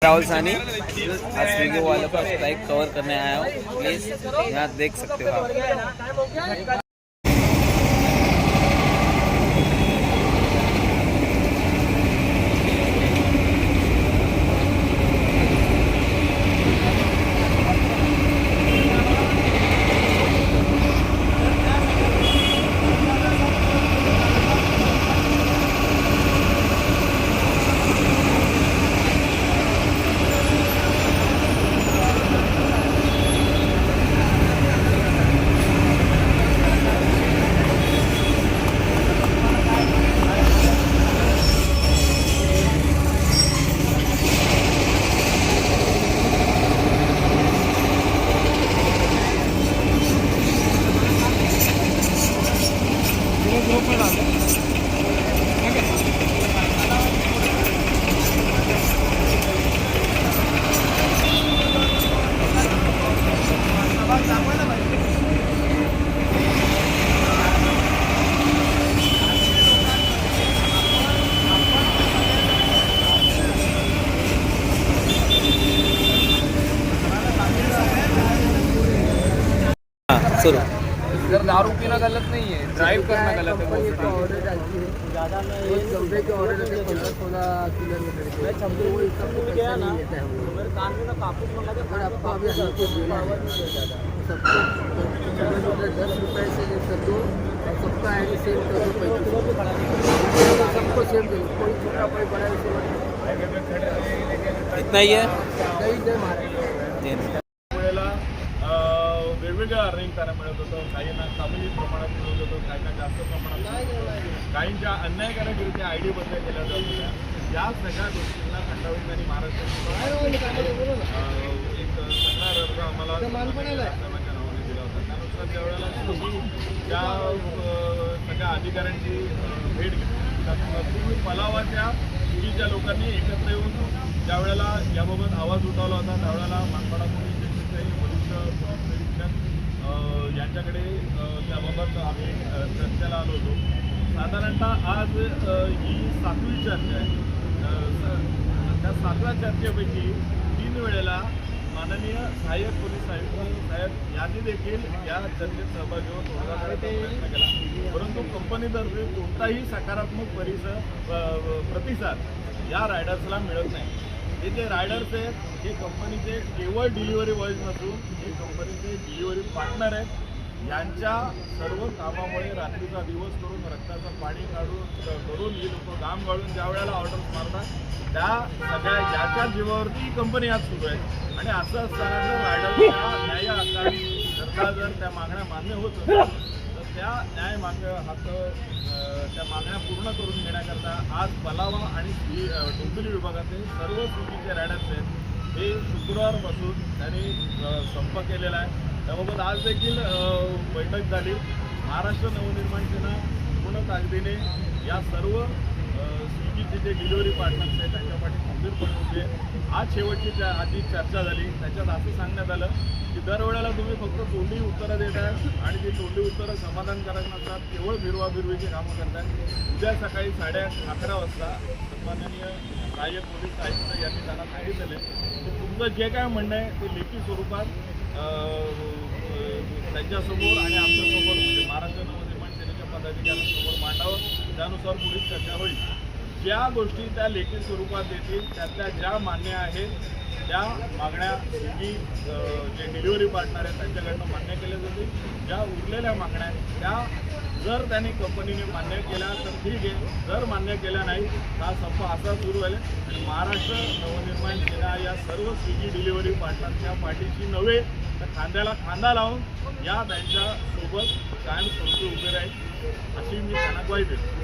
राहुल सानी आज स्विगी वालों का स्ट्राइक कवर करने आया हूँ। प्लीज यहाँ देख सकते हो आप। सुनो सर, दारू पीना गलत नहीं है, ड्राइव करना गलत है। ऑर्डर डालती है ज़्यादा में ये चौबे के ऑर्डर है 15-16 किलोमीटर के। मैं छब्बीस वो सबको गया ना, मेरे कान में ना कापूस मंगा दे। अगर आपको अभी हमको देना है सबको किलोमीटर 10 रुपये से कर दो और सबका आई डी सेव कर दो। 35 सबको सेव दो, कोई छोटा कोई बड़ा इतना ही है। नहीं दे मारे वेगवेगळ्या अर्निंग त्यांना मिळत होतं, काहींना कमी प्रमाणात मिळत होतं, काहींना जास्त प्रमाणात, काहींच्या अन्यायकारकरित्या आय डी बदल्या केल्या जात होत्या. या सगळ्या गोष्टींना खंडाळून त्यांनी महाराष्ट्र एक तक्रार अर्ज आम्हाला साहेबांच्या नावाने दिला होता. त्यानुसार ज्यावेळेला त्या सगळ्या अधिकाऱ्यांची भेट घेतली, त्यातून पलावाच्या चुकीच्या लोकांनी एकत्र येऊन ज्यावेळेला याबाबत आवाज उठवला होता, त्यावेळेला मानपाडा पोलीस स्टेशनचे वरिष्ठ यांच्याकडे त्याबाबत आम्ही चर्चेला आलो होतो. साधारणतः आज ही 7वी चर्चा आहे. त्या 7व्या चर्चेपैकी 3 वेळेला माननीय सहाय्यक पोलीस आयुक्त साहेब यांनी देखील या चर्चेत सहभागी होऊन तोडगा काढण्याचा प्रयत्न केला, परंतु कंपनीतर्फे कोणताही सकारात्मक प्रतिसाद या रायडर्सला मिळत नाही. हे जे रायडर्स आहेत हे कंपनीचे केवळ डिलिव्हरी बॉयज नसून हे कंपनीचे डिलिव्हरी पार्टनर आहेत. यांच्या सर्व कामामुळे रात्रीचा दिवस करून रक्ताचं पाणी करून ही लोक काम काढून ज्या वेळेला ऑर्डर्स मारतात त्या सगळ्या याच्या जीवावरती कंपनी आज सुरू आहे. आणि असं असताना जर रायडर्सच्या न्याय हक्काने सरकार जर त्या मागण्या मान्य होत असेल तर त्या न्याय हक्क त्या मागण्या पूर्ण करून घेण्याकरता आज पलावा आणि डोंबिवली विभागाचे सर्व चुकीचे रायडर्स आहेत हे शुक्रवारपासून त्यांनी संप केलेला आहे. त्याबाबत आज देखील बैठक झाली. महाराष्ट्र नवनिर्माण सेना पूर्ण ताकदीने या सर्व स्विगीचे जे डिलिव्हरी पार्टनर्स आहेत त्यांच्या पाठी खंबीरपणे होते. आज शेवटची आधी चर्चा झाली. त्याच्यात असं सांगण्यात आलं की दरवेळेला तुम्ही फक्त तोंडी उत्तरं देत आहे आणि ती तोंडी उत्तरं समाधानकारक नसतात, केवळ बिरवाबिरवीची कामं करतात. उद्या सकाळी 11:30 वाजता सन्माननीय सहाय्यक पोलीस आयुक्त यांनी त्यांना सांगितलेले की तुमचं जे काय म्हणणं आहे ते लेखी स्वरूपात त्यांच्यासमोर आणि आमच्यासमोर म्हणजे महाराष्ट्र नवनिर्माण सेनेच्या पदाधिकाऱ्यांसमोर मांडावं. त्यानुसार पुढील चर्चा होईल. ज्या गोष्टी त्या लेखी स्वरूपात देतील त्यातल्या ज्या मान्य आहेत त्या मागण्या स्विगी जे डिलिव्हरी पार्टनर आहेत त्यांच्याकडनं मान्य केल्या जातील. ज्या उरलेल्या मागण्या आहेत त्या जर त्यांनी कंपनीने मान्य केल्या तर ठीक आहे, जर मान्य केल्या नाही हा संप असा सुरू होईल. आणि महाराष्ट्र नवनिर्माण सेना या सर्व स्विगी डिलिव्हरी पार्टनरच्या पाठीशी नव्हे तर खांद्याला खांदा लावून या त्यांच्यासोबत कायमस्वरूपी उभे राहील अशी मी त्यांना ग्वाही देतो.